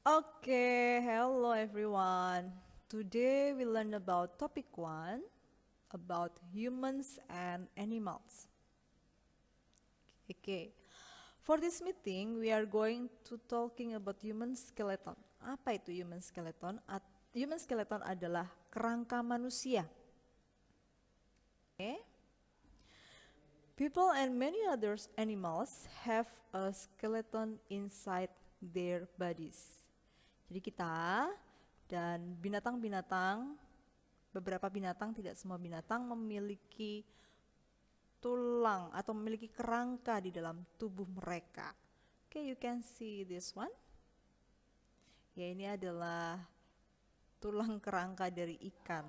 Okay, hello everyone. Today we learn about topic 1 about humans and animals. Okay. For this meeting we are going to talking about human skeleton. Apa itu human skeleton? Human skeleton adalah kerangka manusia. Okay. People and many other animals have a skeleton inside their bodies. Jadi kita dan binatang-binatang, beberapa binatang, tidak semua binatang memiliki tulang atau memiliki kerangka di dalam tubuh mereka. Okay, you can see this one. Ya, ini adalah tulang kerangka dari ikan,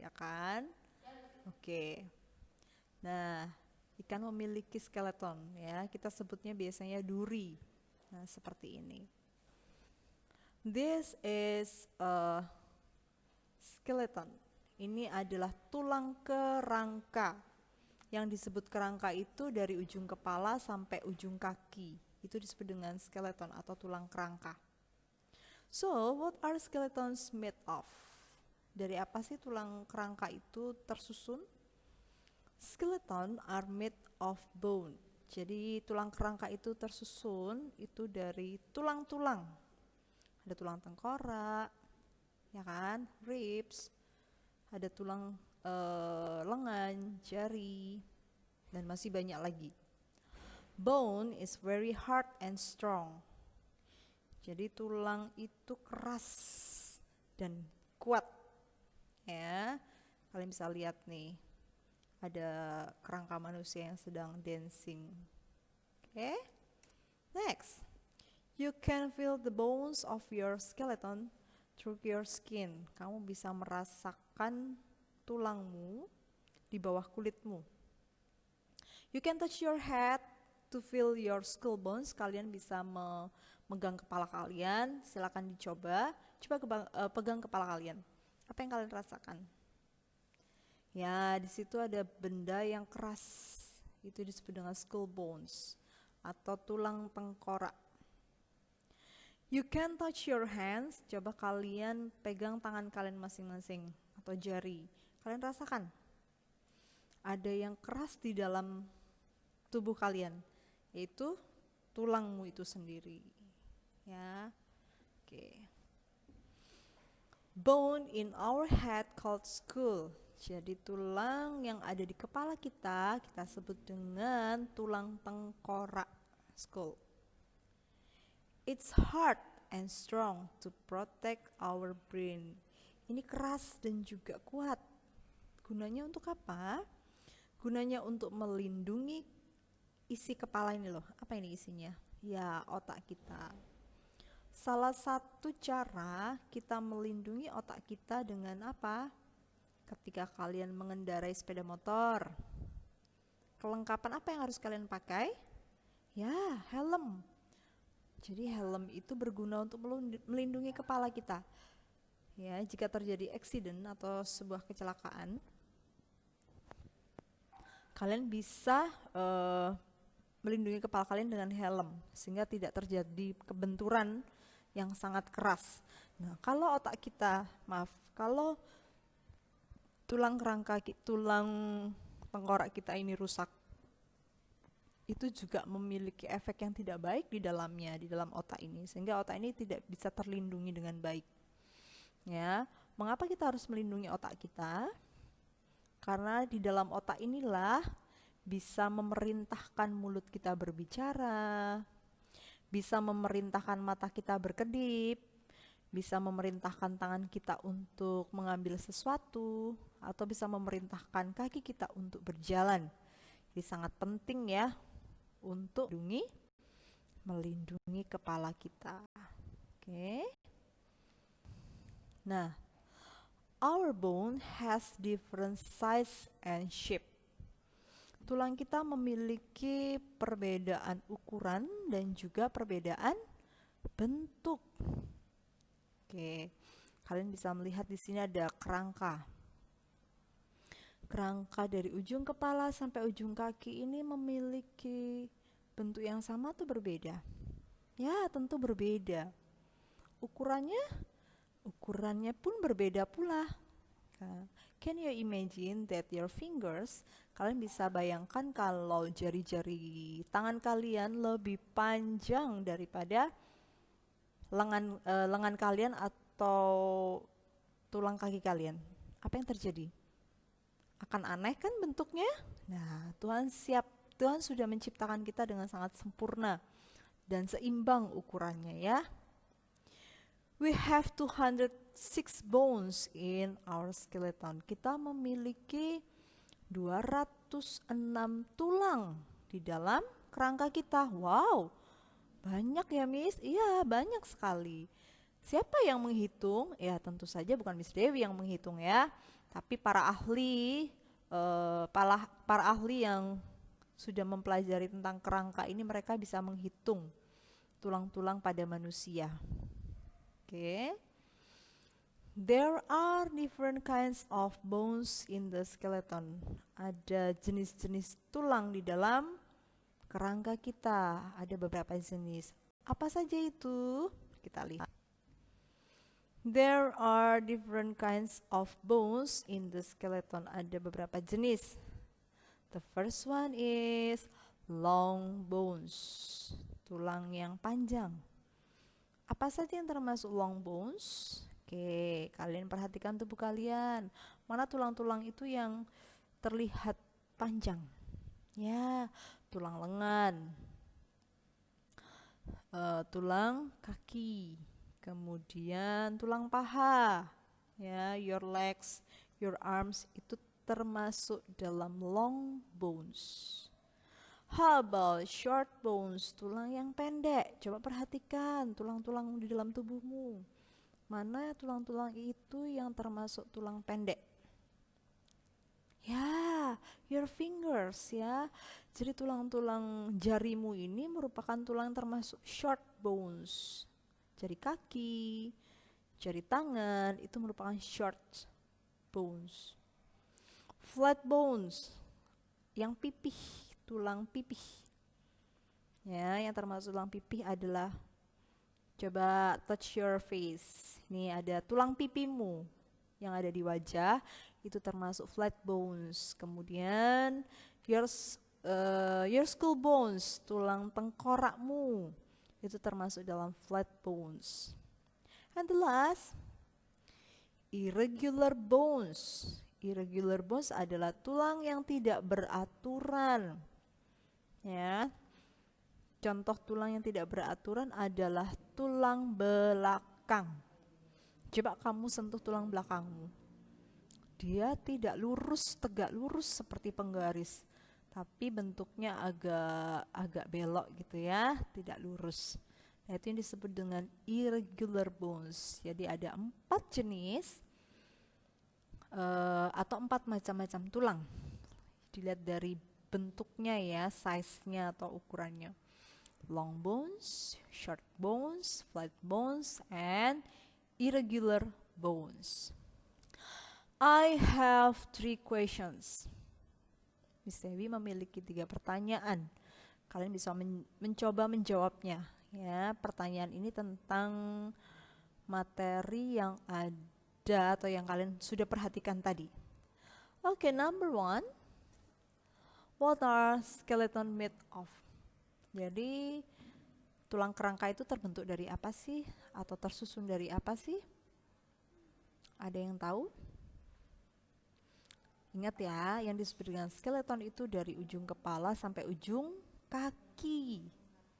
ya kan? Oke. Nah, ikan memiliki skeleton, ya. Kita sebutnya biasanya duri. Nah, seperti ini. This is a skeleton. Ini adalah tulang kerangka. Yang disebut kerangka itu dari ujung kepala sampai ujung kaki. Itu disebut dengan skeleton atau tulang kerangka. So, what are skeletons made of? Dari apa sih tulang kerangka itu tersusun? Skeleton are made of bone. Jadi tulang kerangka itu tersusun itu dari tulang-tulang. Ada tulang tengkorak, ya kan, ribs, ada tulang lengan, jari, dan masih banyak lagi. Bone is very hard and strong. Jadi tulang itu keras dan kuat. Ya, kalian bisa lihat nih, ada kerangka manusia yang sedang dancing. Oke, next. You can feel the bones of your skeleton through your skin. Kamu bisa merasakan tulangmu di bawah kulitmu. You can touch your head to feel your skull bones. Kalian bisa memegang kepala kalian. Silakan dicoba. Coba pegang kepala kalian. Apa yang kalian rasakan? Ya, di situ ada benda yang keras. Itu disebut dengan skull bones atau tulang tengkorak. You can touch your hands. Coba kalian pegang tangan kalian masing-masing atau jari. Kalian rasakan ada yang keras di dalam tubuh kalian, yaitu tulangmu itu sendiri. Ya, oke. Bone in our head called skull. Jadi tulang yang ada di kepala kita sebut dengan tulang tengkorak, skull. It's hard and strong to protect our brain. Ini keras dan juga kuat. Gunanya untuk apa? Gunanya untuk melindungi isi kepala ini loh. Apa ini isinya? Ya, otak kita. Salah satu cara kita melindungi otak kita dengan apa? Ketika kalian mengendarai sepeda motor, kelengkapan apa yang harus kalian pakai? Ya, helm. Jadi helm itu berguna untuk melindungi kepala kita. Ya, jika terjadi accident atau sebuah kecelakaan, kalian bisa melindungi kepala kalian dengan helm sehingga tidak terjadi kebenturan yang sangat keras. Nah, kalau kalau tulang tengkorak kita ini rusak, itu juga memiliki efek yang tidak baik di dalamnya, di dalam otak ini, sehingga otak ini tidak bisa terlindungi dengan baik. Ya, mengapa kita harus melindungi otak kita? Karena di dalam otak inilah bisa memerintahkan mulut kita berbicara, bisa memerintahkan mata kita berkedip, bisa memerintahkan tangan kita untuk mengambil sesuatu, atau bisa memerintahkan kaki kita untuk berjalan. Jadi sangat penting ya untuk melindungi kepala kita. Oke. Nah, our bone has different size and shape. Tulang kita memiliki perbedaan ukuran dan juga perbedaan bentuk. Oke, kalian bisa melihat di sini ada kerangka. Kerangka dari ujung kepala sampai ujung kaki ini memiliki bentuk yang sama atau berbeda? Ya, tentu berbeda. Ukurannya pun berbeda pula. Can you imagine that your fingers, kalian bisa bayangkan kalau jari-jari tangan kalian lebih panjang daripada lengan kalian atau tulang kaki kalian. Apa yang terjadi? Akan aneh kan bentuknya? Nah, Tuhan sudah menciptakan kita dengan sangat sempurna dan seimbang ukurannya ya. We have 206 bones in our skeleton. Kita memiliki 206 tulang di dalam kerangka kita. Wow, banyak ya Miss? Iya, banyak sekali. Siapa yang menghitung? Ya tentu saja bukan Miss Dewi yang menghitung ya, tapi para ahli yang sudah mempelajari tentang kerangka ini, mereka bisa menghitung tulang-tulang pada manusia. Oke. There are different kinds of bones in the skeleton. Ada jenis-jenis tulang di dalam kerangka kita. Ada beberapa jenis. Apa saja itu? Kita lihat. There are different kinds of bones in the skeleton. Ada beberapa jenis. The first one is long bones. Tulang yang panjang. Apa saja yang termasuk long bones? Oke, kalian perhatikan tubuh kalian. Mana tulang-tulang itu yang terlihat panjang? Ya, tulang lengan, tulang kaki, kemudian tulang paha. Ya, your legs, your arms itu termasuk dalam long bones. How about short bones, tulang yang pendek? Coba perhatikan tulang-tulang di dalam tubuhmu. Mana tulang-tulang itu yang termasuk tulang pendek? Ya, your fingers ya. Jadi tulang-tulang jarimu ini merupakan tulang termasuk short bones. Jari kaki, jari tangan itu merupakan short bones. Flat bones, yang pipih. Tulang pipih. Ya, yang termasuk tulang pipih adalah, coba touch your face. Ini ada tulang pipimu yang ada di wajah, itu termasuk flat bones. Kemudian your skull bones, tulang tengkorakmu, itu termasuk dalam flat bones. And the last, irregular bones. Irregular bones adalah tulang yang tidak beraturan. Ya, contoh tulang yang tidak beraturan adalah tulang belakang. Coba kamu sentuh tulang belakangmu. Dia tidak lurus, tegak lurus seperti penggaris, tapi bentuknya agak belok gitu ya, tidak lurus. Nah, itu yang disebut dengan irregular bones. Jadi ada 4 jenis atau 4 macam-macam tulang. Dilihat dari bentuknya ya, size-nya atau ukurannya. Long bones, short bones, flat bones, and irregular bones. I have 3 questions. Miss Dewi memiliki 3 pertanyaan. Kalian bisa mencoba menjawabnya. Ya, pertanyaan ini tentang materi yang ada atau yang kalian sudah perhatikan tadi. Oke, number 1. What are skeleton made of? Jadi tulang kerangka itu terbentuk dari apa sih? Atau tersusun dari apa sih? Ada yang tahu? Ingat ya, yang disebut dengan skeleton itu dari ujung kepala sampai ujung kaki.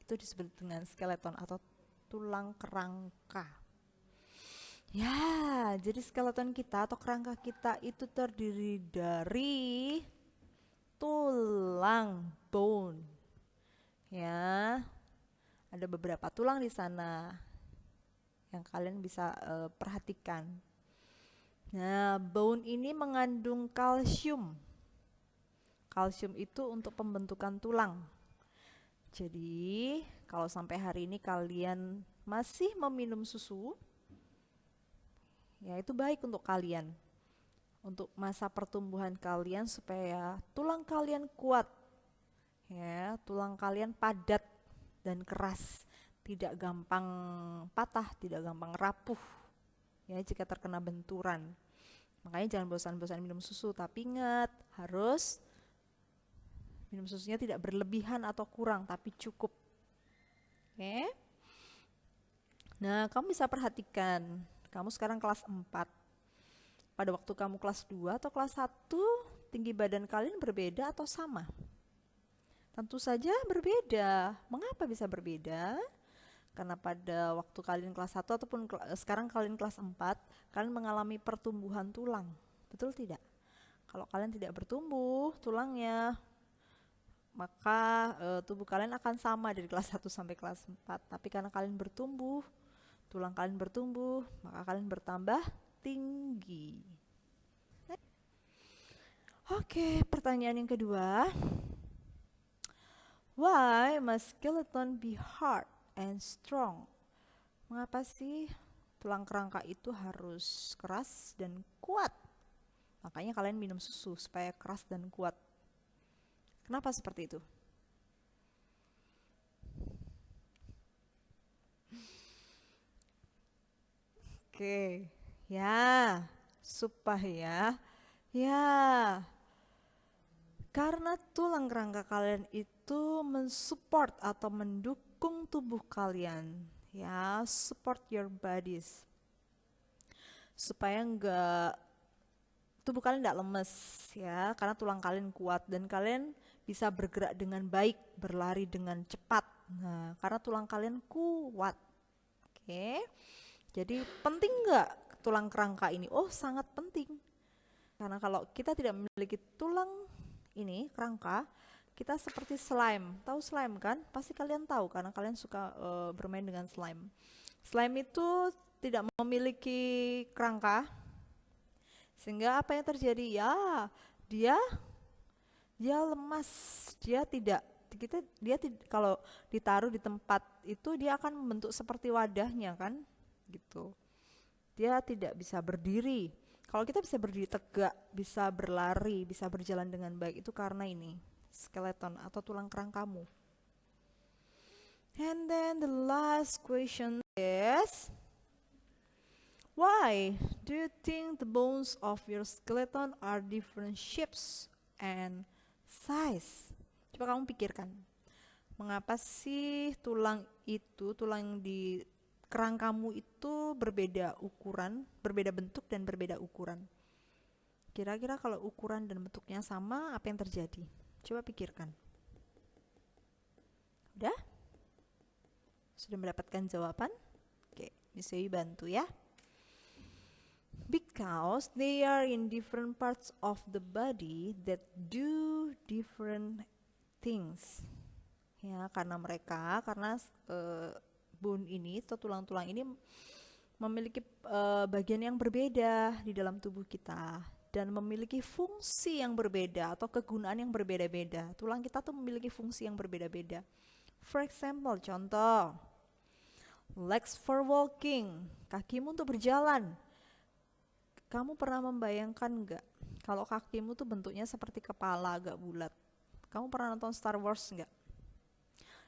Itu disebut dengan skeleton atau tulang kerangka. Ya, jadi skeleton kita atau kerangka kita itu terdiri dari tulang, bone. Ya, ada beberapa tulang di sana yang kalian bisa perhatikan. Nah, bone ini mengandung kalsium. Kalsium itu untuk pembentukan tulang. Jadi, kalau sampai hari ini kalian masih meminum susu, ya itu baik untuk kalian. Untuk masa pertumbuhan kalian supaya tulang kalian kuat. Ya, tulang kalian padat dan keras. tidak gampang patah, tidak gampang rapuh ya jika terkena benturan. Makanya jangan bosan-bosan minum susu, tapi ingat harus minum susunya tidak berlebihan atau kurang, tapi cukup. Oke? Nah, kamu bisa perhatikan, kamu sekarang kelas 4. Pada waktu kamu kelas 2 atau kelas 1, tinggi badan kalian berbeda atau sama? Tentu saja berbeda. Mengapa bisa berbeda? Karena pada waktu kalian kelas 1 ataupun sekarang kalian kelas 4, kalian mengalami pertumbuhan tulang. Betul tidak? Kalau kalian tidak bertumbuh tulangnya, maka tubuh kalian akan sama dari kelas 1 sampai kelas 4. Tapi karena kalian bertumbuh, tulang kalian bertumbuh, maka kalian bertambah tinggi. Oke, pertanyaan yang kedua. Why must skeleton be hard and strong? Mengapa sih tulang kerangka itu harus keras dan kuat? Makanya kalian minum susu supaya keras dan kuat. Kenapa seperti itu? Oke, ya, supaya ya, karena tulang kerangka kalian itu mensupport atau mendukung tubuh kalian, ya, support your bodies, supaya tubuh kalian tidak lemes, ya, karena tulang kalian kuat dan kalian bisa bergerak dengan baik, berlari dengan cepat. Nah, karena tulang kalian kuat, oke. Jadi penting nggak tulang kerangka ini? Oh, sangat penting. Karena kalau kita tidak memiliki tulang ini kerangka, kita seperti slime. Tahu slime kan? Pasti kalian tahu karena kalian suka bermain dengan slime. Slime itu tidak memiliki kerangka, sehingga apa yang terjadi? Ya, dia lemas, kalau ditaruh di tempat itu dia akan membentuk seperti wadahnya kan, gitu. Dia tidak bisa berdiri. Kalau kita bisa berdiri tegak, bisa berlari, bisa berjalan dengan baik, itu karena ini, skeleton atau tulang kerangkamu. And then the last question is, why do you think the bones of your skeleton are different shapes and size? Coba kamu pikirkan, mengapa sih tulang yang di kerangkamu itu berbeda ukuran, berbeda bentuk dan berbeda ukuran? Kira-kira kalau ukuran dan bentuknya sama, apa yang terjadi? Coba pikirkan. Udah? Sudah mendapatkan jawaban? Oke, bisa bantu ya. Because they are in different parts of the body that do different things. Ya, karena bone ini atau tulang-tulang ini memiliki bagian yang berbeda di dalam tubuh kita dan memiliki fungsi yang berbeda atau kegunaan yang berbeda-beda. Tulang kita tuh memiliki fungsi yang berbeda-beda. For example, contoh, legs for walking, kakimu untuk berjalan. Kamu pernah membayangkan nggak kalau kakimu tuh bentuknya seperti kepala agak bulat? Kamu pernah nonton Star Wars nggak?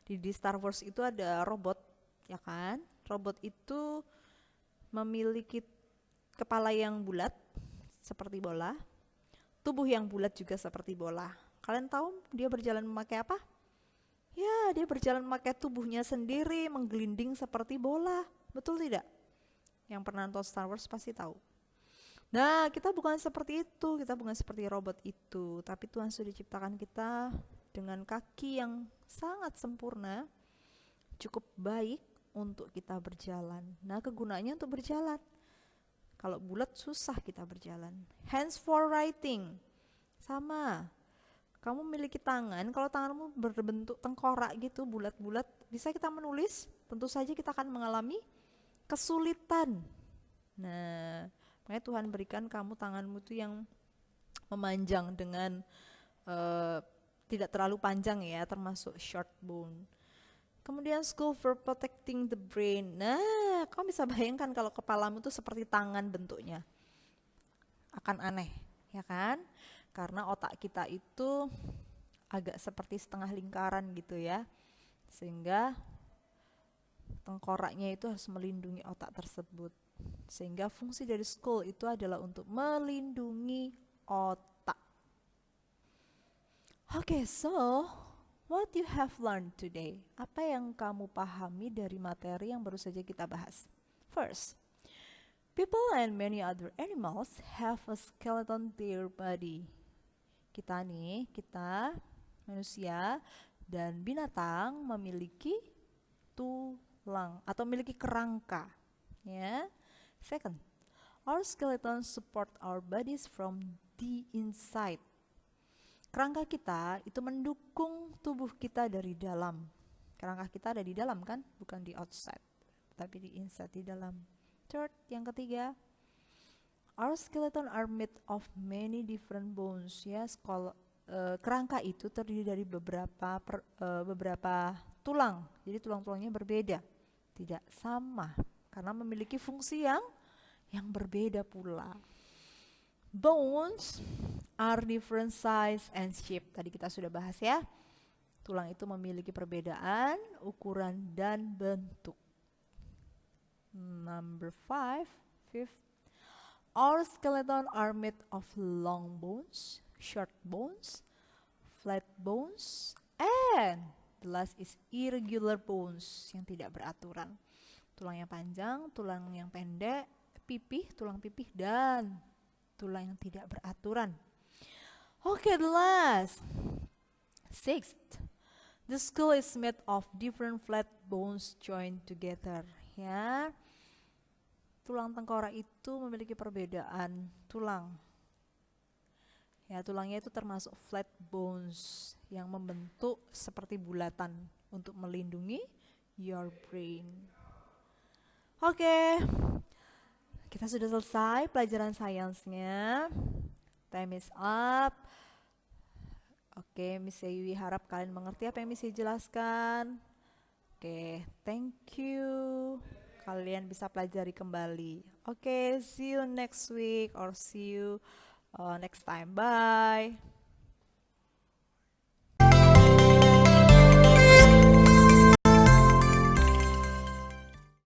Di Star Wars itu ada robot, ya kan? Robot itu memiliki kepala yang bulat seperti bola, tubuh yang bulat juga seperti bola. Kalian tahu dia berjalan memakai apa? Ya, dia berjalan memakai tubuhnya sendiri, menggelinding seperti bola. Betul tidak? Yang pernah nonton Star Wars pasti tahu. Nah, kita bukan seperti itu, kita bukan seperti robot itu, tapi Tuhan sudah ciptakan kita dengan kaki yang sangat sempurna, cukup baik untuk kita berjalan. Nah, kegunaannya untuk berjalan. Kalau bulat susah kita berjalan. Hands for writing, sama. Kamu memiliki tangan, kalau tanganmu berbentuk tengkorak gitu, bulat-bulat, bisa kita menulis? Tentu saja kita akan mengalami kesulitan. Nah, makanya Tuhan berikan kamu tanganmu tuh yang memanjang dengan tidak terlalu panjang ya, termasuk short bone. Kemudian skull for protecting the brain. Nah, kamu bisa bayangkan kalau kepalamu tuh seperti tangan bentuknya. Akan aneh, ya kan? Karena otak kita itu agak seperti setengah lingkaran gitu ya. Sehingga tengkoraknya itu harus melindungi otak tersebut. Sehingga fungsi dari skull itu adalah untuk melindungi otak. Okay, so what you have learned today? Apa yang kamu pahami dari materi yang baru saja kita bahas? First, people and many other animals have a skeleton in their body. Kita manusia dan binatang memiliki tulang atau memiliki kerangka. Ya. Second, our skeleton support our bodies from the inside. Kerangka kita itu mendukung tubuh kita dari dalam. Kerangka kita ada di dalam kan, bukan di outside, tapi di inside, di dalam. Third, yang ketiga, our skeleton are made of many different bones. Ya, kerangka itu terdiri dari beberapa tulang. Jadi tulang-tulangnya berbeda, tidak sama, karena memiliki fungsi yang berbeda pula. Bones are different size and shape. Tadi kita sudah bahas ya. Tulang itu memiliki perbedaan ukuran dan bentuk. Number 5, fifth. Our skeleton are made of long bones, short bones, flat bones, and the last is irregular bones yang tidak beraturan. Tulang yang panjang, tulang yang pendek, tulang pipih, dan tulang yang tidak beraturan. Okay, the last. Sixth, the skull is made of different flat bones joined together. Ya, tulang tengkorak itu memiliki perbedaan tulang. Ya, tulangnya itu termasuk flat bones yang membentuk seperti bulatan untuk melindungi your brain. Oke, kita sudah selesai pelajaran sainsnya. Time is up. Oke, Miss Yui harap kalian mengerti apa yang Miss Yui jelaskan. Oke, thank you. Kalian bisa pelajari kembali. Oke, see you next week or see you next time. Bye.